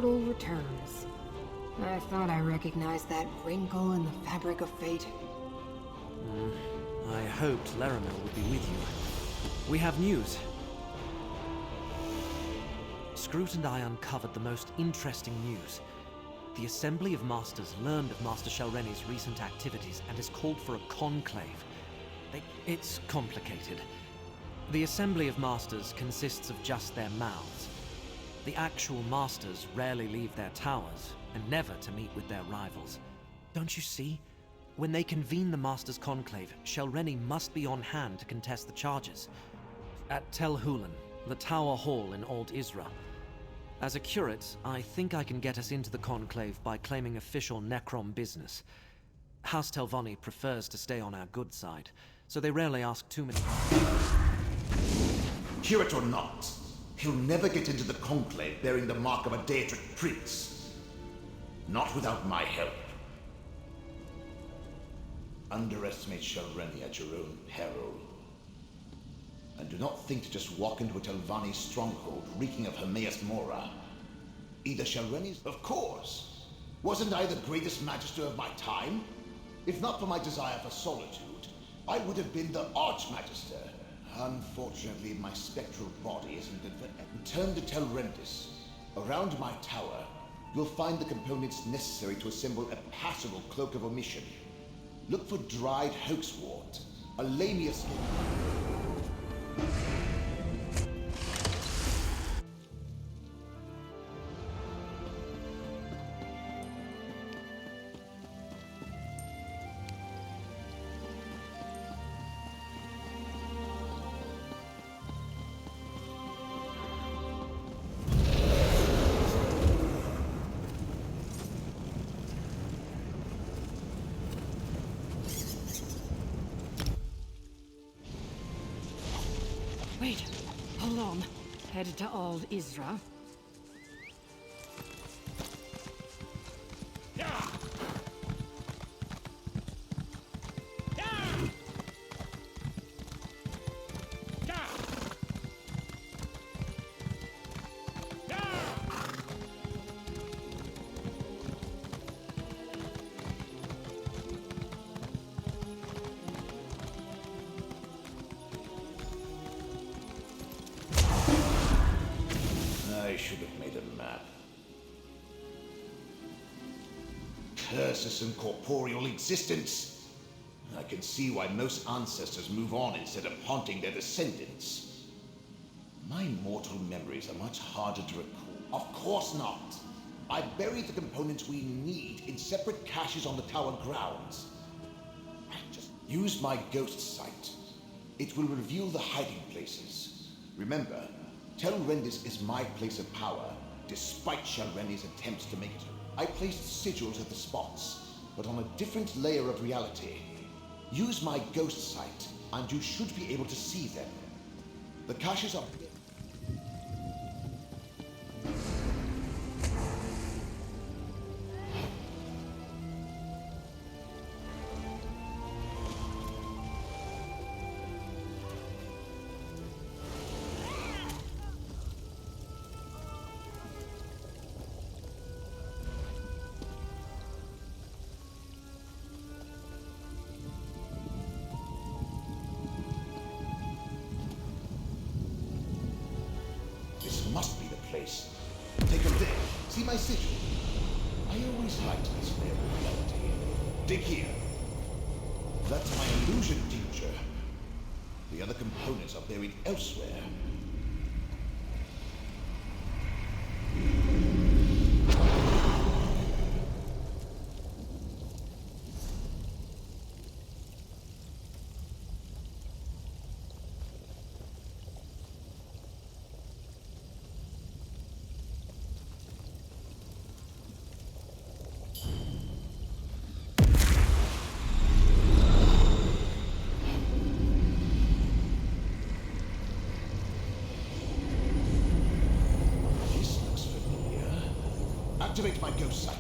portal returns. I thought I recognized that wrinkle in the fabric of fate. I hoped Laramel would be with you. We have news. Scroot and I uncovered the most interesting news. The Assembly of Masters learned of Master Shelreni's recent activities and has called for a conclave. It's complicated. The Assembly of Masters consists of just their mouths. The actual Masters rarely leave their towers, and never to meet with their rivals. Don't you see? When they convene the Masters' Conclave, Shelreni must be on hand to contest the charges. At Tel Hulan, the Tower Hall in Old Isra. As a curate, I think I can get us into the Conclave by claiming official Necrom business. House Telvanni prefers to stay on our good side, so they rarely ask too many... Curate or not, he'll never get into the Conclave bearing the mark of a Daedric prince. Not without my help. Underestimate Shelreni at your own peril. And do not think to just walk into a Telvanni stronghold reeking of Hermaeus Mora. Either Shelreni's... Of course! Wasn't I the greatest magister of my time? If not for my desire for solitude, I would have been the Archmagister. Unfortunately, my spectral body isn't good for... Return to Telrendis. Around my tower, you'll find the components necessary to assemble a passable cloak of omission. Look for dried hoaxwort, a lamius... Wait, hold on. Headed to Old Isra. I should have made a map. Curses and corporeal existence! I can see why most ancestors move on instead of haunting their descendants. My mortal memories are much harder to recall. Of course not! I buried the components we need in separate caches on the tower grounds. I just used my ghost sight. It will reveal the hiding places. Remember, Telrendis is my place of power, despite Shelreni's attempts to make it. I placed sigils at the spots, but on a different layer of reality. Use my ghost sight, and you should be able to see them. The caches are... must be the place. Take a dig. See my sigil? I always liked this layer of reality. Dig here. That's my illusion teacher. The other components are buried elsewhere. Activate my ghost sight.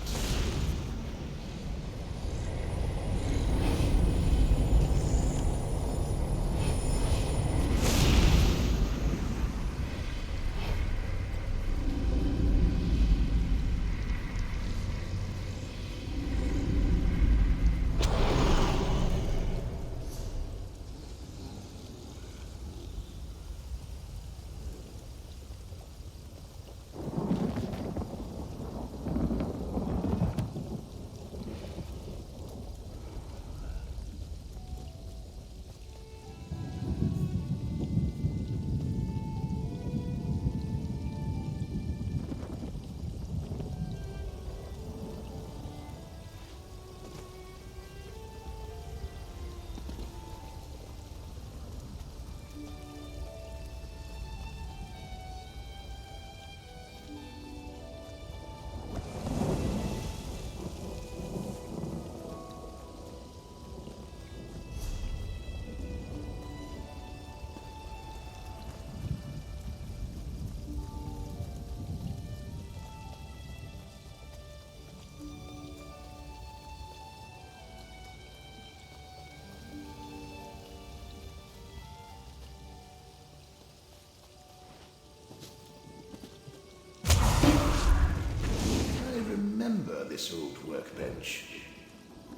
favor this old workbench.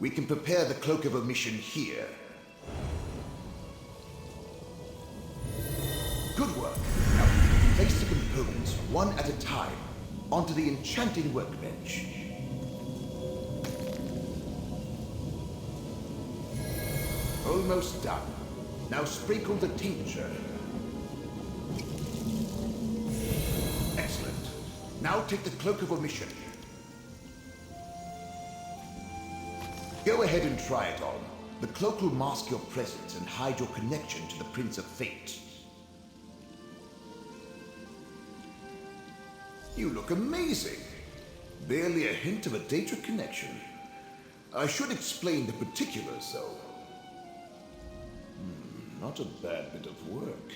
We can prepare the Cloak of Omission here. Good work. Now, place the components one at a time onto the enchanting workbench. Almost done. Now sprinkle the tincture. Excellent. Now take the Cloak of Omission. Go ahead and try it on. The cloak will mask your presence and hide your connection to the Prince of Fate. You look amazing. Barely a hint of a Daedric connection. I should explain the particulars, though. Not a bad bit of work.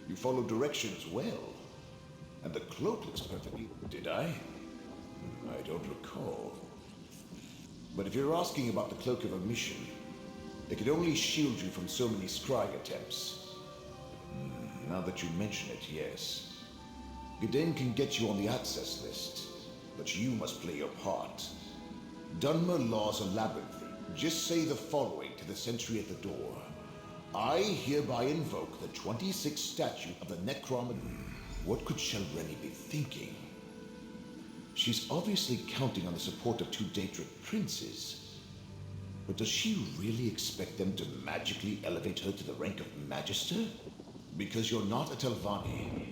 You follow directions well. And the cloak looks perfectly... Did I? I don't recall. But if you're asking about the Cloak of Omission, it could only shield you from so many scrying attempts. Now that you mention it, yes. Gadayn can get you on the access list, but you must play your part. Dunmer laws are labyrinthine. Just say the following to the sentry at the door. I hereby invoke the 26th statute of the Necrom. What could Shelreni be thinking? She's obviously counting on the support of 2 Daedric princes. But does she really expect them to magically elevate her to the rank of Magister? Because you're not a Telvanni.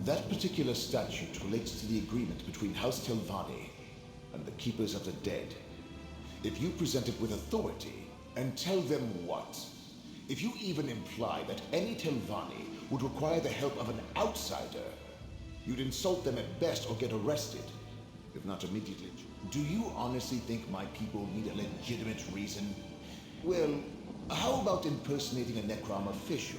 That particular statute relates to the agreement between House Telvanni and the Keepers of the Dead. If you present it with authority, and tell them what? If you even imply that any Telvanni would require the help of an outsider, you'd insult them at best or get arrested, if not immediately. Do you honestly think my people need a legitimate reason? Well, how about impersonating a Necrom official?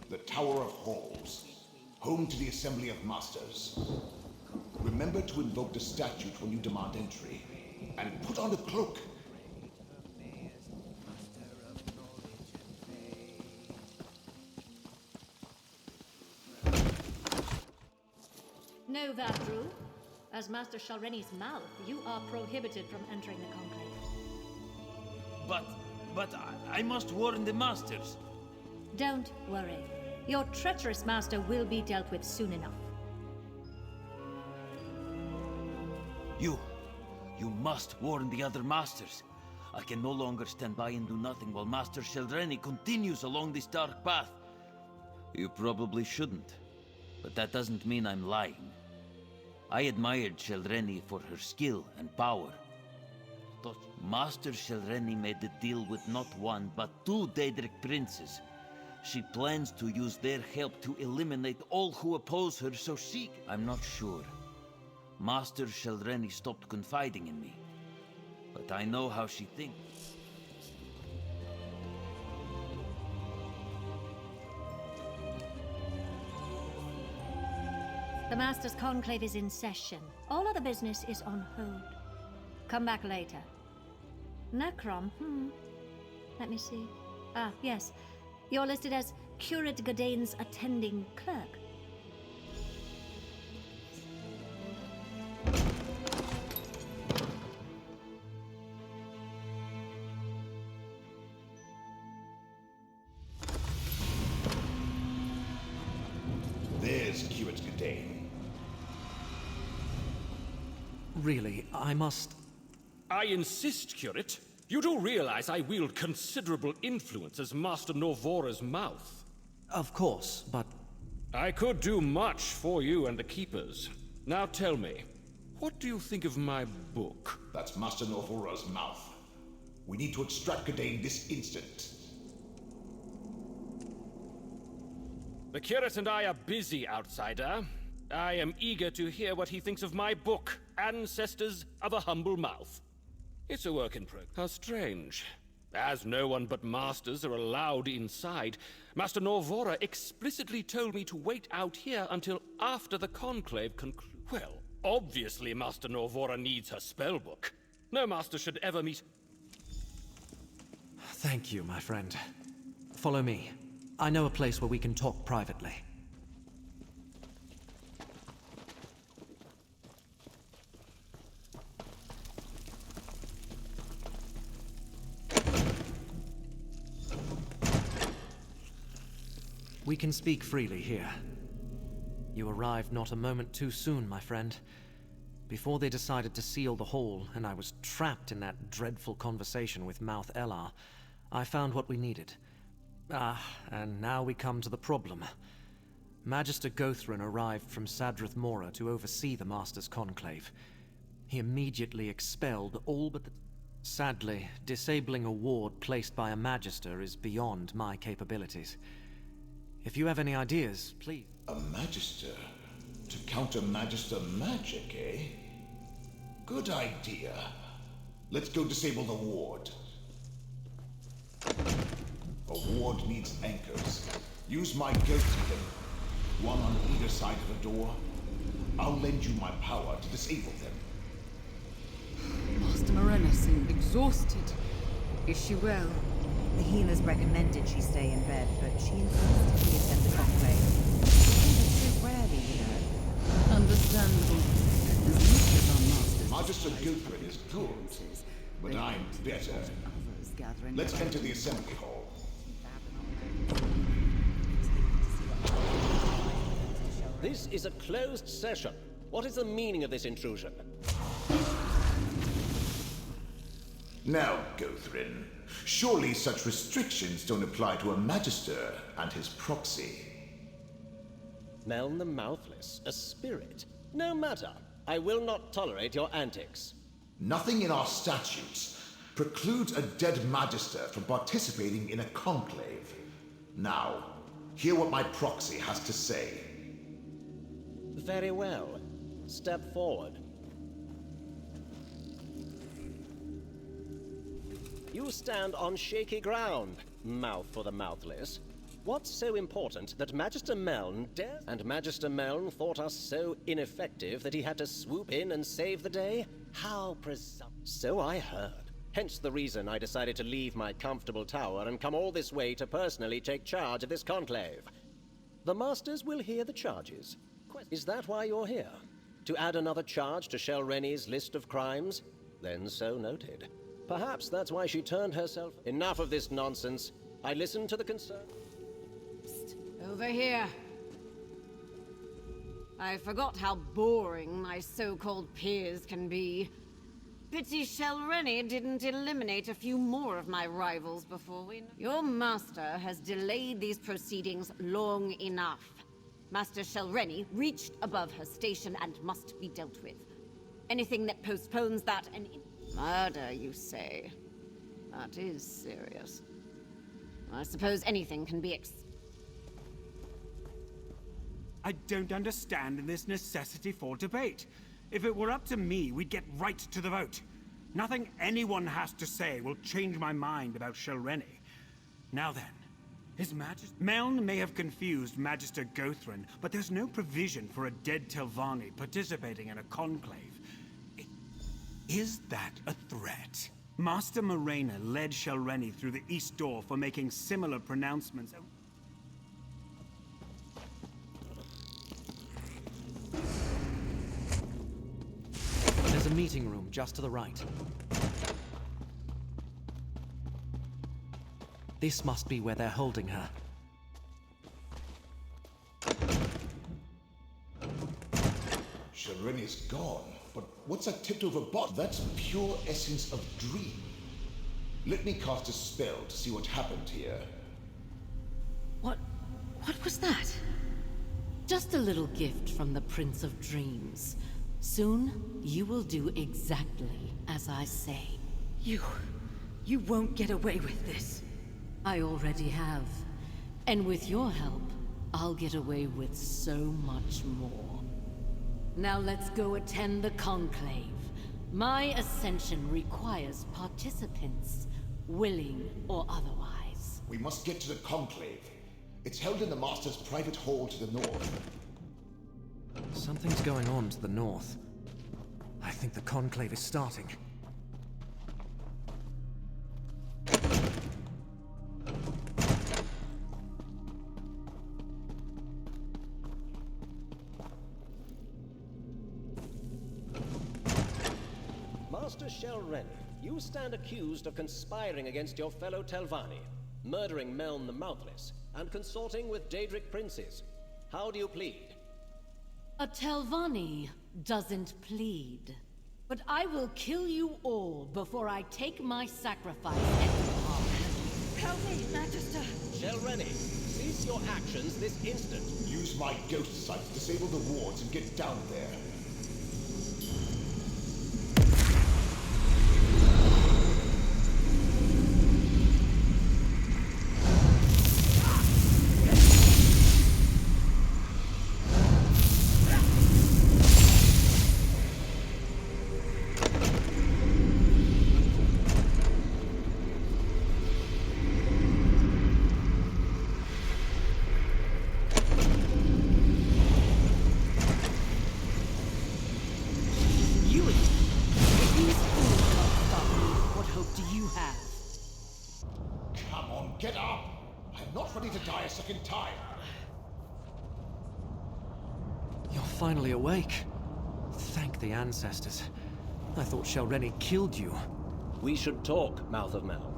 The Tower of Halls, home to the Assembly of Masters. Remember to invoke the statute when you demand entry, and put on the cloak. Know that, Drew. As Master Shelreni's mouth, you are prohibited from entering the Conclave. But I must warn the Masters. Don't worry. Your treacherous master will be dealt with soon enough. You must warn the other Masters. I can no longer stand by and do nothing while Master Shelreni continues along this dark path. You probably shouldn't, but that doesn't mean I'm lying. I admired Shelreni for her skill and power. But Master Shelreni made a deal with not one, but 2 Daedric princes. She plans to use their help to eliminate all who oppose her, so I'm not sure. Master Shelreni stopped confiding in me, but I know how she thinks. The Master's Conclave is in session. All other business is on hold. Come back later. Necrom, Let me see. Ah, yes. You're listed as Curate Gadayn's attending clerk. There's Curate Gadayn. Really, I must... I insist, Curate. You do realize I wield considerable influence as Master Norvora's mouth. Of course, but... I could do much for you and the Keepers. Now tell me, what do you think of my book? That's Master Norvora's mouth. We need to extract Gadayn this instant. The curate and I are busy, outsider. I am eager to hear what he thinks of my book, Ancestors of a Humble Mouth. It's a work in progress. How strange. As no one but masters are allowed inside, Master Norvora explicitly told me to wait out here until after the conclave concludes. Well, obviously Master Norvora needs her spellbook. No master should ever meet... Thank you, my friend. Follow me. I know a place where we can talk privately. We can speak freely here. You arrived not a moment too soon, my friend. Before they decided to seal the hall, and I was trapped in that dreadful conversation with Mouth Elar, I found what we needed. And now we come to the problem. Magister Gothrin arrived from Sadrith Mora to oversee the Master's Conclave. He immediately expelled all but the... Sadly, disabling a ward placed by a Magister is beyond my capabilities. If you have any ideas, please... A Magister? To counter Magister magic, eh? Good idea. Let's go disable the ward. A ward needs anchors. Use my ghost them. One on either side of a door. I'll lend you my power to disable them. Master Morena seemed exhausted. Is she well? The healers recommended she stay in bed, but she insisted we attend the conclave. So rarely, you know. Understandable. As much as our masters... Magister Gothrin is good, but I'm better. Let's enter the assembly hall. This is a closed session. What is the meaning of this intrusion? Now, Gothrin, surely such restrictions don't apply to a Magister and his proxy. Meln the Mouthless, a spirit. No matter. I will not tolerate your antics. Nothing in our statutes precludes a dead Magister from participating in a conclave. Now, hear what my proxy has to say. Very well. Step forward. You stand on shaky ground, mouth for the mouthless. What's so important that Magister Meln dares? And Magister Meln thought us so ineffective that he had to swoop in and save the day? How presumptuous. So I heard. Hence the reason I decided to leave my comfortable tower and come all this way to personally take charge of this conclave. The Masters will hear the charges. Is that why you're here? To add another charge to Shelreni's list of crimes? Then so noted. Perhaps that's why she turned herself... Enough of this nonsense. I listened to the concern... Psst. Over here. I forgot how boring my so-called peers can be. Pity Shelreni didn't eliminate a few more of my rivals before we... Your master has delayed these proceedings long enough. Master Shelreni reached above her station and must be dealt with. Anything that postpones that and... Murder, you say? That is serious. I suppose anything can be I don't understand this necessity for debate. If it were up to me, we'd get right to the vote. Nothing anyone has to say will change my mind about Shelreni. Now then, His Majesty... Meln may have confused Magister Gothrin, but there's no provision for a dead Telvanni participating in a conclave. Is that a threat? Master Morena led Shelreni through the East Door for making similar pronouncements. There's a meeting room just to the right. This must be where they're holding her. Shelreni's gone, but what's that tipped over bot? That's pure essence of dream. Let me cast a spell to see what happened here. What was that? Just a little gift from the Prince of Dreams. Soon, you will do exactly as I say. You won't get away with this. I already have. And with your help, I'll get away with so much more. Now let's go attend the Conclave. My ascension requires participants, willing or otherwise. We must get to the Conclave. It's held in the Master's private hall to the north. Something's going on to the north. I think the Conclave is starting. Master Shelreni, you stand accused of conspiring against your fellow Telvanni, murdering Meln the Mouthless, and consorting with Daedric princes. How do you plead? A Telvanni doesn't plead. But I will kill you all before I take my sacrifice and depart. Help me, Magister! Shelreni, cease your actions this instant. Use my ghost sight to disable the wards and get down there. Get up! I'm not ready to die a second time! You're finally awake. Thank the ancestors. I thought Shelreni killed you. We should talk, Mouth of Meln.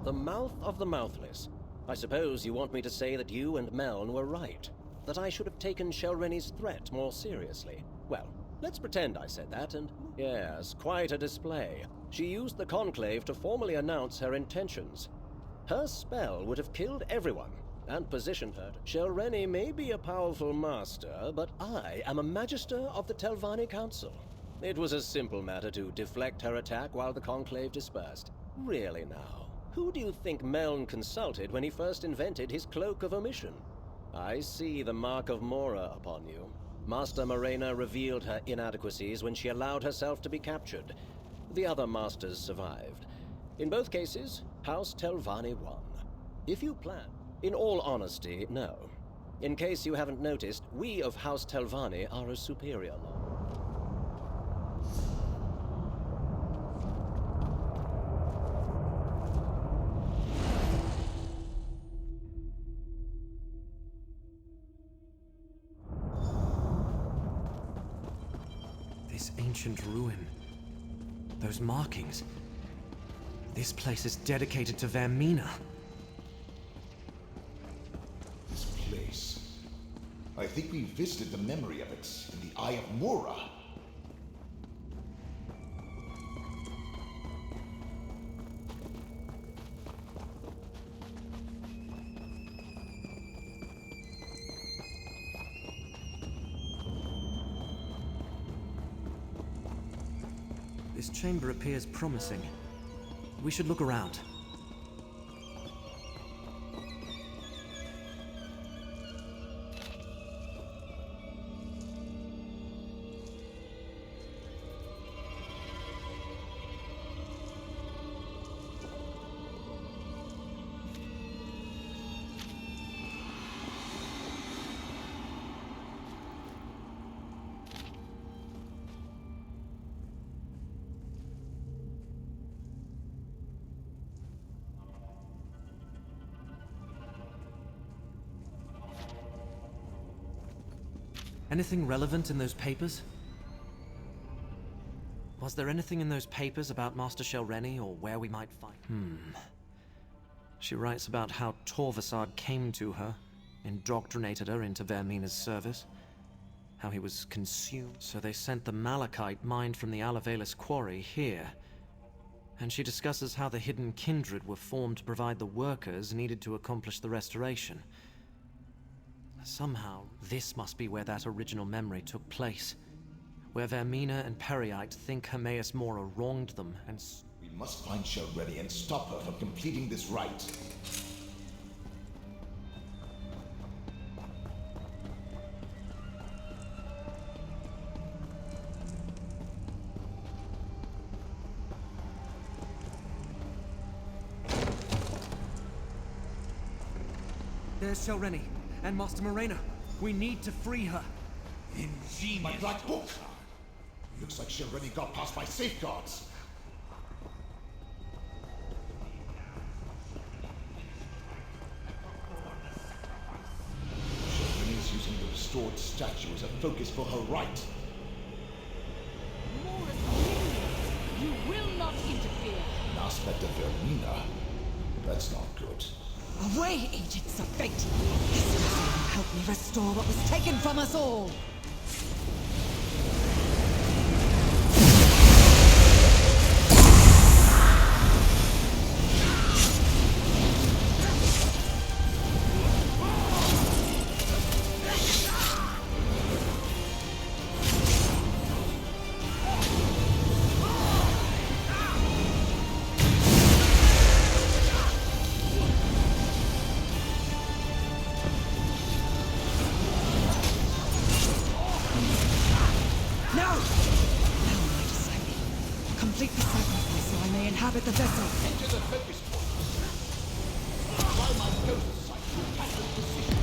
The Mouth of the Mouthless. I suppose you want me to say that you and Meln were right. That I should have taken Shelreni's threat more seriously. Well, let's pretend I said that, and yes, quite a display. She used the Conclave to formally announce her intentions. Her spell would have killed everyone, and positioned her. Shelreni may be a powerful master, but I am a Magister of the Telvanni Council. It was a simple matter to deflect her attack while the Conclave dispersed. Really now, who do you think Meln consulted when he first invented his Cloak of Omission? I see the mark of Mora upon you. Master Morena revealed her inadequacies when she allowed herself to be captured. The other masters survived. In both cases, House Telvanni won. If you plan... In all honesty, no. In case you haven't noticed, we of House Telvanni are a superior law. This ancient ruin. Those markings. This place is dedicated to Vermina. This place... I think we visited the memory of it in the Eye of Mora. This chamber appears promising. We should look around. Anything relevant in those papers? Was there anything in those papers about Master Shelreni or where we might find... She writes about how Torvasad came to her, indoctrinated her into Vermina's service, how he was consumed. So they sent the malachite mined from the Alavelis quarry here. And she discusses how the hidden kindred were formed to provide the workers needed to accomplish the restoration. Somehow, this must be where that original memory took place. where Vermina and Periite think Hermaeus Mora wronged them and We must find Shelreni and stop her from completing this rite. There's Shelreni and Master Morena. We need to free her. Ingenious. My black book! Looks like Shelreni got past my safeguards. Shelreni is using the restored statue as a focus for her rite. You will not interfere. An aspect of Vermina? That's not good. Away, agents of fate! This will help me restore what was taken from us all! Enter the focus point. Try my ghost sight to catch the precision.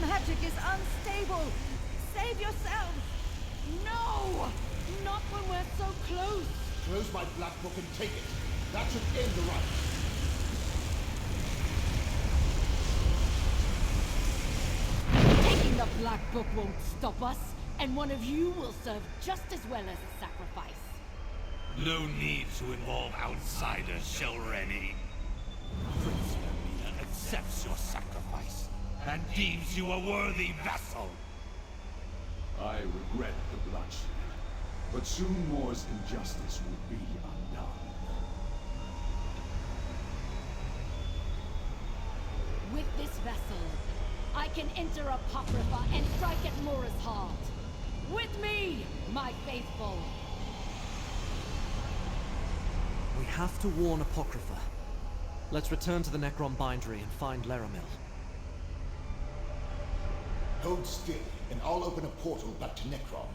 Magic is unstable! Save yourselves! No! Not when we're so close! Close my black book and take it. That should end the rite. Taking the black book won't stop us, and one of you will serve just as well as a sacrifice. No need to involve outsiders, Shelreni. Prince Vermina accepts your sacrifice and deems you a worthy vassal. I regret the bloodshed, but soon Mor's injustice will be undone. With this vessel, I can enter Apocrypha and strike at Mora's heart. With me, my faithful! We have to warn Apocrypha. Let's return to the Necrom bindery and find Laramil. Hold still, and I'll open a portal back to Necrom.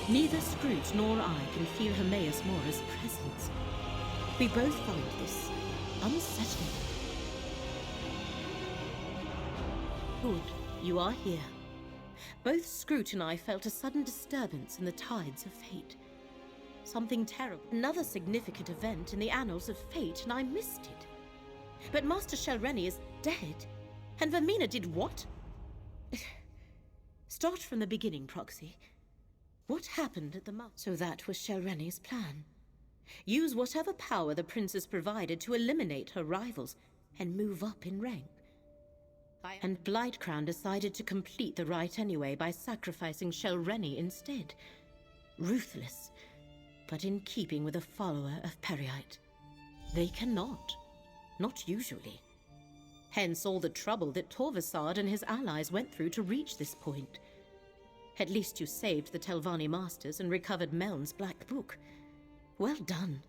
Neither Scrooge nor I can feel Hermaeus Mora's presence. We both find this unsettling. Good, you are here. Both Scrooge and I felt a sudden disturbance in the tides of fate. Something terrible. Another significant event in the annals of fate, and I missed it. But Master Shelreni is dead. And Vermina did what? Start from the beginning, Proxy. What happened at the mouth? So that was Shelreni's plan. Use whatever power the princess provided to eliminate her rivals and move up in rank. And Blightcrown decided to complete the rite anyway by sacrificing Shelreni instead. Ruthless, but in keeping with a follower of Periite. They cannot. Not usually. Hence all the trouble that Torvasad and his allies went through to reach this point. At least you saved the Telvanni masters and recovered Meln's Black Book. Well done.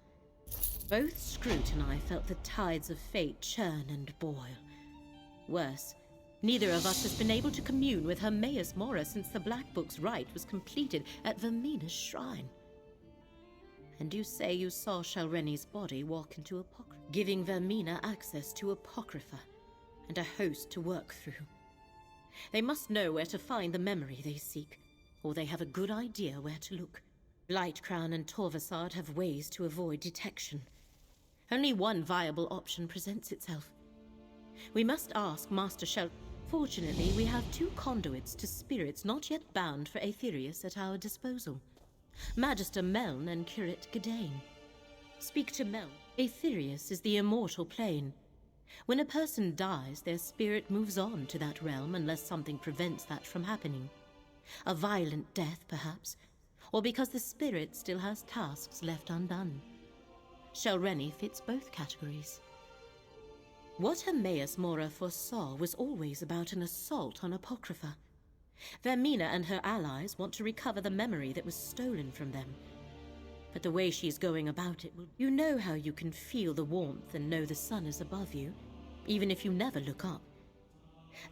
Both Scroot and I felt the tides of fate churn and boil. Worse, neither of us has been able to commune with Hermaeus Mora since the Black Book's rite was completed at Vermina's shrine. And you say you saw Shelreni's body walk into Apocrypha, giving Vermina access to Apocrypha and a host to work through. They must know where to find the memory they seek, or they have a good idea where to look. Blightcrown and Torvasad have ways to avoid detection. Only one viable option presents itself. We must ask Master Shel... Fortunately, we have 2 conduits to spirits not yet bound for Aetherius at our disposal. Magister Meln and Curate Gadayn. Speak to Meln. Aetherius is the immortal plane. When a person dies, their spirit moves on to that realm unless something prevents that from happening. A violent death, perhaps, or because the spirit still has tasks left undone. Shelreni fits both categories. What Hermaeus Mora foresaw was always about an assault on Apocrypha. Vermina and her allies want to recover the memory that was stolen from them. But the way she's going about it will... You know how you can feel the warmth and know the sun is above you, even if you never look up.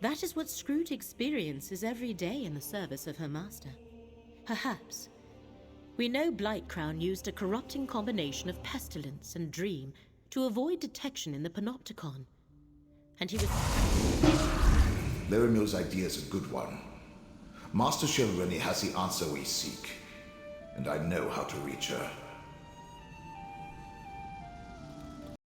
That is what Scroot experiences every day in the service of her master. Perhaps. We know Blightcrown used a corrupting combination of pestilence and dream to avoid detection in the Panopticon. And he was... Laramil's idea is a good one. Master Shelreni has the answer we seek, and I know how to reach her.